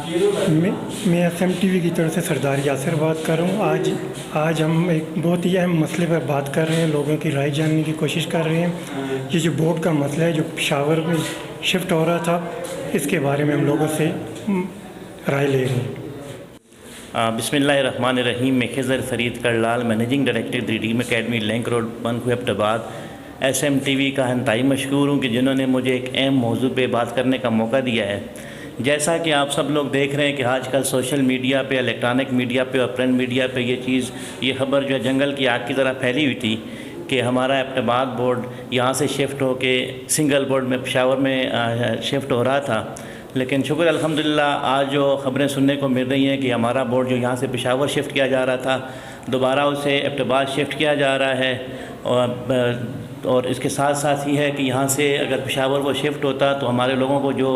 मैं SMTV की तरफ से सरदार यासिर बात कर रहा हूँ। आज हम एक बहुत ही अहम मसले पर बात कर रहे हैं, लोगों की राय जानने की कोशिश कर रहे हैं। ये जो बोर्ड का मसला है जो पेशावर में शिफ्ट हो रहा था, इसके बारे में हम लोगों से राय ले रहे हैं। बिस्मिल्लाहिर्रहमानिर्रहीम। मैं खिज़र फरीद करलाल, managing director the dream academy link road बनखु अब्टाबाद। SMTV का इंतहाई मशकूर हूँ कि जिन्होंने मुझे एक अहम मौजू पे बात करने का मौका दिया है। जैसा कि आप सब लोग देख रहे हैं कि आजकल सोशल मीडिया पे, इलेक्ट्रॉनिक मीडिया पे और प्रिंट मीडिया पे ये खबर जो है जंगल की आग की तरह फैली हुई थी कि हमारा अब्टाबाद बोर्ड यहाँ से शिफ्ट होके सिंगल बोर्ड में पेशावर में शिफ्ट हो रहा था। लेकिन शुक्र अल्हम्दुलिल्लाह आज जो ख़बरें सुनने को मिल रही हैं कि हमारा बोर्ड जो यहाँ से पेशावर शिफ्ट किया जा रहा था, दोबारा उसे अब्टाबाद शिफ्ट किया जा रहा है। और इसके साथ साथ ही है कि यहाँ से अगर पेशावर वो शिफ्ट होता तो हमारे लोगों को जो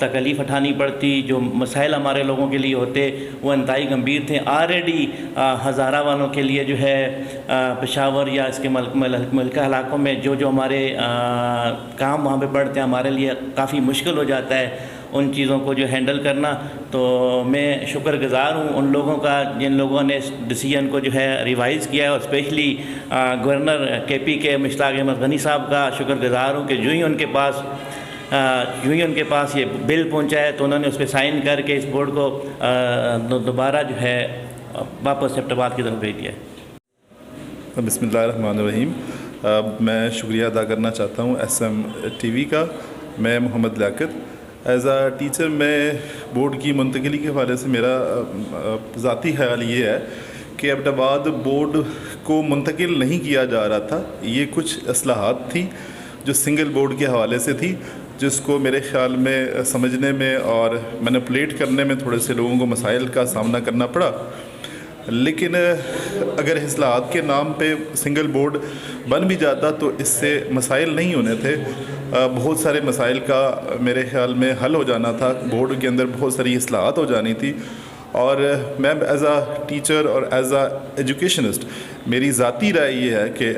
तकलीफ़ उठानी पड़ती, जो मसाइल हमारे लोगों के लिए होते, वो इंतहाई गंभीर थे। ऑलरेडी हज़ारा वालों के लिए जो है पेशावर या इसके मलका इलाकों में जो हमारे काम वहाँ पे पड़ते हैं, हमारे लिए काफ़ी मुश्किल हो जाता है उन चीज़ों को जो हैंडल करना। तो मैं शुक्रगुज़ार हूँ उन लोगों का जिन लोगों ने इस डिसीजन को जो है रिवाइज़ किया है, और स्पेशली गवर्नर KP के मुश्ताक अहमद गनी साहब का शुक्रगुज़ार हूँ कि यूँ ही उनके पास ये बिल पहुँचा है तो उन्होंने उस पर साइन करके इस बोर्ड को दोबारा जो है वापस अब्टाबाद की तरफ भेज दिया है। बिस्मिल्लाहिर्रहमानिर्रहीम। मैं शुक्रिया अदा करना चाहता हूँ SMTV का। मैं मोहम्मद लियाकत एज़ आ टीचर, मैं बोर्ड की मुंतकिली के हवाले से मेरा ज़ाती ख्याल ये है कि अब्टाबाद बोर्ड को मुंतकिल नहीं किया जा रहा था। ये कुछ असलाहत थी जो सिंगल बोर्ड के हवाले से थी, जिसको मेरे ख़्याल में समझने में और मैनिपुलेट करने में थोड़े से लोगों को मसाइल का सामना करना पड़ा। लेकिन अगर इस्लाहात के नाम पे सिंगल बोर्ड बन भी जाता तो इससे मसाइल नहीं होने थे। बहुत सारे मसाइल का मेरे ख़्याल में हल हो जाना था, बोर्ड के अंदर बहुत सारी इस्लाहात हो जानी थी। और मैं एज़ आ टीचर और एज़ आ एजुकेशनिस्ट मेरी ज़ाती राय ये है कि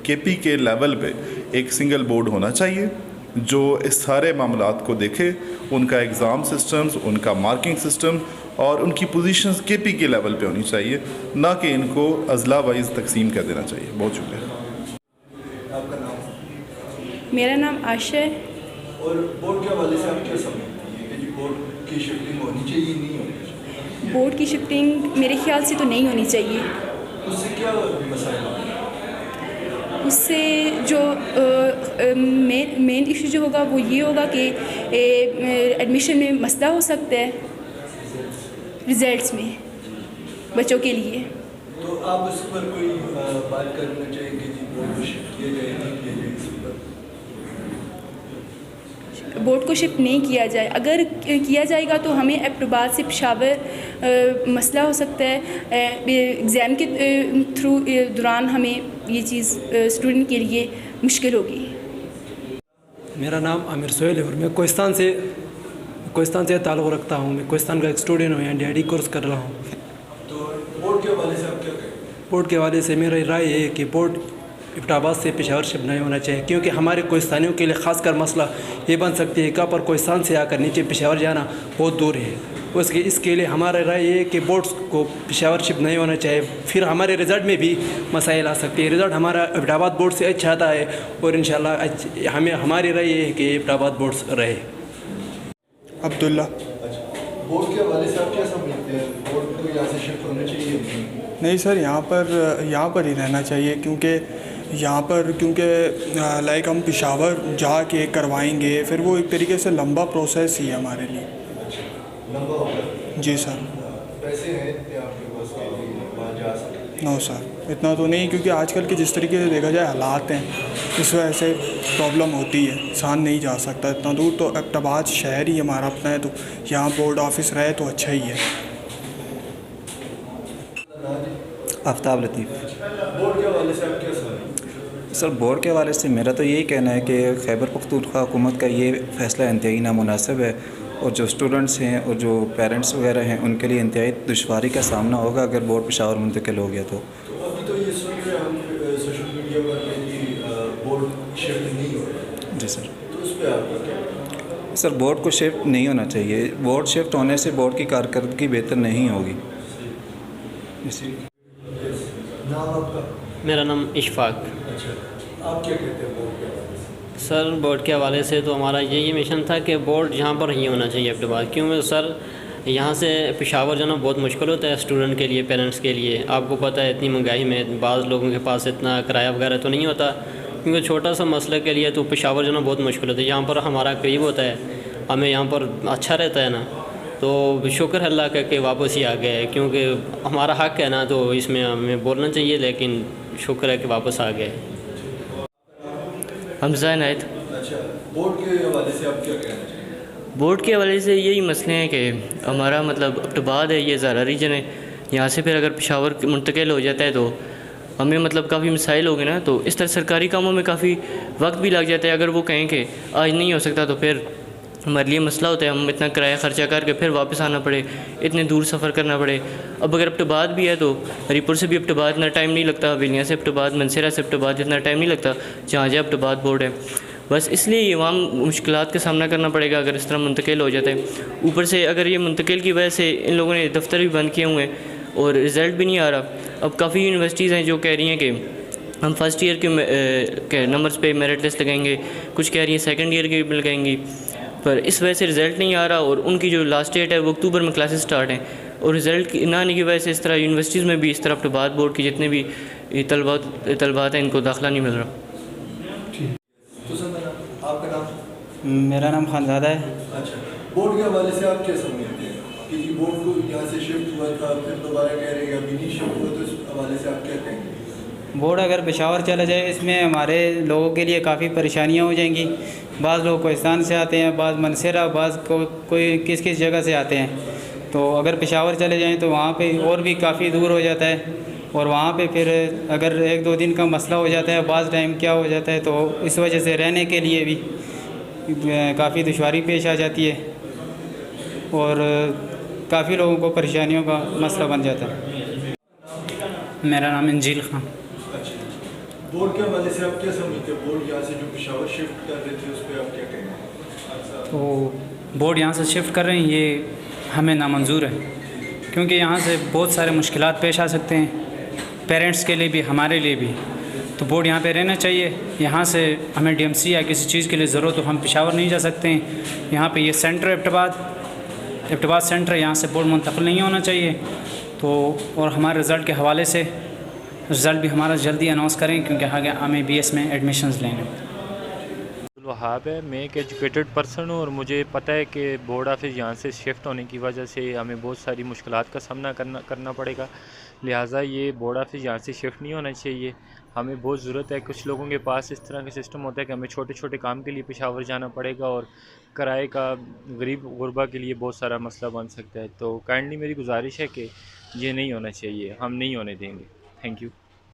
KP के लेवल पे एक सिंगल बोर्ड होना चाहिए जो इस सारे मामलात को देखे, उनका एग्ज़ाम सिस्टम्स, उनका मार्किंग सिस्टम और उनकी पोजीशंस KP के लेवल पे होनी चाहिए, ना कि इनको अज़ला वाइज तकसीम कर देना चाहिए। बहुत शुक्रिया। आपका नाम? मेरा नाम आशा है। और बोर्ड के हवाले से आप क्या समझती हैं कि बोर्ड की शिफ्टिंग होनी चाहिए, नहीं होनी चाहिए? बोर्ड की शिफ्टिंग मेरे ख्याल से तो नहीं होनी चाहिए। उससे क्या मसाइल होंगे? उससे जो मेन इशू जो होगा वो ये होगा कि एडमिशन में मसला हो सकता है, रिज़ल्ट्स में बच्चों के लिए। तो आप उस पर कोई बात करना चाहेंगे जी, बोर्ड को शिफ्ट किया जाए, नहीं किया जाए? इस पर बोर्ड को शिफ्ट नहीं किया जाए, अगर किया जाएगा तो हमें अब्टाबाद से पेशावर मसला हो सकता है। एग्ज़ाम के थ्रू दौरान हमें ये चीज़ स्टूडेंट के लिए मुश्किल होगी। मेरा नाम आमिर सोहेल है और मैं कोहिस्तान से ताल्लुक़ रखता हूँ। मैं कोहिस्तान का एक स्टूडेंट हूँ, यहाँ DID कोर्स कर रहा हूँ। तो बोर्ड के हवाले से आप क्या कहें? बोर्ड के हवाले से मेरी राय है कि बोर्ड अब्टाबाद से पेशावर शिफ्ट नहीं होना चाहिए, क्योंकि हमारे कोहिस्तानियों के लिए ख़ासकर मसला ये बन सकती है कि पर कोहिस्तान से आकर नीचे पेशावर जाना बहुत दूर है। इसके लिए हमारा राय ये है कि बोर्ड को पेशावर शिफ्ट नहीं होना चाहिए। फिर हमारे रिज़ल्ट में भी मसाइल आ सकती है। रिज़ल्ट हमारा अब्टाबाद बोर्ड से अच्छा आता है और इंशाल्लाह हमारी राय ये है कि अब्टाबाद बोर्ड रहे। अब्दुल्ला। अच्छा, बोर्ड के हवाले से आप क्या समझते हैं? बोर्ड को यहाँ से शिफ्ट होना चाहिए? नहीं सर, यहाँ पर ही रहना चाहिए, क्योंकि लाइक हम पेशावर जाके करवाएंगे, फिर वो एक तरीके से लंबा प्रोसेस ही है हमारे लिए। लंबा होगा? जी सर। पैसे हैं क्या आपके पास के लिए वहाँ जा सकें? नो सर, इतना तो नहीं, क्योंकि आजकल के जिस तरीके से देखा जाए हालात हैं, इस वजह से प्रॉब्लम होती है, इंसान नहीं जा सकता इतना दूर। तो अब्टाबाद शहर ही हमारा अपना है, तो यहाँ बोर्ड ऑफिस रहे तो अच्छा ही है। आफ्ताब लतीफ़। बोर्ड के हवाले से आप क्या समझते? सर, बोर्ड के हवाले से मेरा तो यही कहना है कि खैबर पख्तूनख्वा हुकूमत का ये फ़ैसला इंतहाई नामुनासिब है, और जो स्टूडेंट्स हैं और जो पेरेंट्स वगैरह हैं उनके लिए इंतहाई दुश्वारी का सामना होगा अगर बोर्ड पेशावर मुंतकिल हो गया तो। अभी तो ये सुन रहे हैं हम सोशल मीडिया पर कि बोर्ड शिफ्ट नहीं हो रहा। जी सर। तो उस पर आपका क्या? सर बोर्ड को शिफ्ट नहीं होना चाहिए, बोर्ड शिफ्ट होने से बोर्ड की कारकर्दगी बेहतर नहीं होगी। नाम आपका? मेरा नाम इशफाक। अच्छा, आप क्या कहते हैं बोर्ड के हवाले से? सर बोर्ड के हवाले से तो हमारा यही मिशन था कि बोर्ड यहाँ पर ही होना चाहिए अब बाद, क्योंकि सर यहाँ से पेशावर जाना बहुत मुश्किल होता है स्टूडेंट के लिए, पेरेंट्स के लिए। आपको पता है इतनी महंगाई में बाज़ लोगों के पास इतना किराया वगैरह तो नहीं होता, क्योंकि छोटा सा मसले के लिए तो पेशावर जाना बहुत मुश्किल होता है। यहाँ पर हमारा करीब होता है, हमें यहाँ पर अच्छा रहता है ना, तो शुक्र है अल्लाह का कि वापस ही आ गए, क्योंकि हमारा हक़ है ना, तो इसमें हमें बोलना चाहिए, लेकिन शुक्र है कि वापस आ गए। हमज़ा इनायत। अच्छा, बोर्ड के हवाले से आप क्या कहना चाहेंगे? बोर्ड के हवाले से यही मसले हैं कि हमारा मतलब अब्टबाद है, ये ज़ारा रीजन है, यहाँ से फिर अगर पेशावर मुंतकिल हो जाता है तो हमें मतलब काफ़ी मसाइल हो गए ना, तो इस तरह सरकारी कामों में काफ़ी वक्त भी लग जाता है। अगर वो कहें कि आज नहीं हो सकता तो फिर हमारे लिए मसला होता है, हम इतना किराया खर्चा करके फिर वापस आना पड़े, इतने दूर सफ़र करना पड़े। अब अगर अब्टबाद भी है तो हरीपुर से भी अब्टबाद इतना टाइम नहीं लगता, बिलिया से अब्टबाद, मनसेरा से अब्टबाद इतना टाइम नहीं लगता जहाँ जहाँ अब्टबाद बोर्ड है। बस इसलिए ये वहाँ मुश्किलात का सामना करना पड़ेगा अगर इस तरह मुंतकिल हो जाता है। ऊपर से अगर ये मुंतकिल की वजह से इन लोगों ने दफ्तर भी बंद किए हुए हैं और रिज़ल्ट भी नहीं आ रहा। अब काफ़ी यूनिवर्सिटीज़ हैं जो कह रही हैं कि हम फर्स्ट ईयर के नंबर्स पे मेरिट लिस्ट लगाएंगे, कुछ कह रही हैं सेकंड ईयर की भी लगाएंगी, पर इस वजह से रिज़ल्ट नहीं आ रहा और उनकी जो लास्ट डेट है वो अक्टूबर में क्लासेस स्टार्ट हैं, और रिज़ल्ट ना आने की वजह से इस तरह यूनिवर्सिटीज़ में भी इस तरह अब्टबाद बोर्ड की जितने भी तलबात हैं इनको दाखिला नहीं मिल रहा। तो सर आपका नाम? मेरा नाम खानज़ादा है। अच्छा, बोर्ड के हवाले से आप क्या समझते हैं कि जी बोर्ड को यहाँ से शिफ्ट हुआ था, फिर दोबारा कह रहे हैं अभी नहीं शिफ्ट हुआ, तो इस हवाले से आप क्या कहेंगे? बोर्ड अगर पेशावर चला जाए इसमें हमारे लोगों के लिए काफ़ी परेशानियाँ हो जाएंगी। बाज़ लोग कोहिस्तान से आते हैं, बाज़ मनसेरा, बाज़ कोई किस किस जगह से आते हैं, तो अगर पेशावर चले जाएं तो वहाँ पे और भी काफ़ी दूर हो जाता है, और वहाँ पे फिर अगर 1-2 दिन का मसला हो जाता है, बाज़ टाइम क्या हो जाता है, तो इस वजह से रहने के लिए भी काफ़ी दुश्वारी पेश आ जाती है और काफ़ी लोगों को परेशानियों का मसला बन जाता है। मेरा नाम इंजील खान। अच्छा, बोर्ड के हवाले से आप क्या समझते हैं? बोर्ड यहाँ से जो पेशावर शिफ्ट कर रहे थे उस पर आप क्या कहेंगे? तो बोर्ड यहाँ से शिफ्ट कर रहे हैं, ये हमें नामंजूर है, क्योंकि यहाँ से बहुत सारे मुश्किलात पेश आ सकते हैं, पेरेंट्स के लिए भी, हमारे लिए भी। तो बोर्ड यहाँ पे रहना चाहिए। यहाँ से हमें डीएमसी या किसी चीज़ के लिए ज़रूरत हो, हम पेशावर नहीं जा सकते हैं। यहाँ पे ये सेंटर अब्टबाद सेंटर है, यहाँ से बोर्ड मुंतकिल नहीं होना चाहिए। तो और हमारे रिज़ल्ट के हवाले से रिज़ल्ट भी हमारा जल्दी अनाउंस करें, क्योंकि आगे हमें BS में एडमिशन्स लेने। वहाब है, मैं एक एजुकेटेड पर्सन हूँ और मुझे पता है कि बोर्ड ऑफिस यहाँ से शिफ्ट होने की वजह से हमें बहुत सारी मुश्किलात का सामना करना पड़ेगा। लिहाजा ये बोर्ड ऑफिस यहाँ से शिफ्ट नहीं होना चाहिए। हमें बहुत ज़रूरत है, कुछ लोगों के पास इस तरह का सिस्टम होता है कि हमें छोटे छोटे काम के लिए पेशावर जाना पड़ेगा और किराए का गरीब गुरबा के लिए बहुत सारा मसला बन सकता है। तो काइंडली मेरी गुजारिश है कि ये नहीं होना चाहिए, हम नहीं होने देंगे। Thank you.